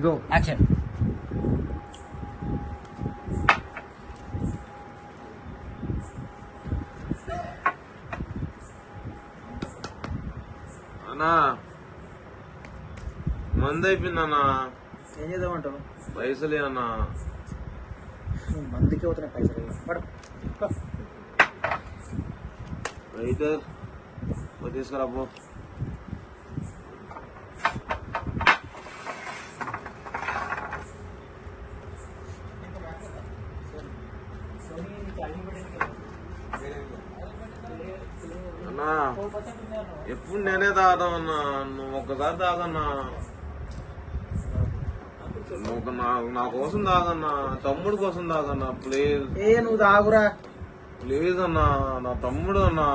Go action. అన్నా మంది అయిపోయిందన్నా. ఏం చేద్దామంటావు? పైసలే అన్నా. మందికి అవుతున్నాయి పైసలు. రైటర్ తీసుకురా పో. అన్నా ఎప్పుడు నేనే తాగుతామన్నా, నువ్వు ఒక్కసారి తాగన్నా. నువ్వు నా కోసం తాగన్నా, తమ్ముడు కోసం తాగన్నా ప్లీజ్. నువ్వు తాగురా ప్లీజ్ అన్నా, నా తమ్ముడు అన్నా.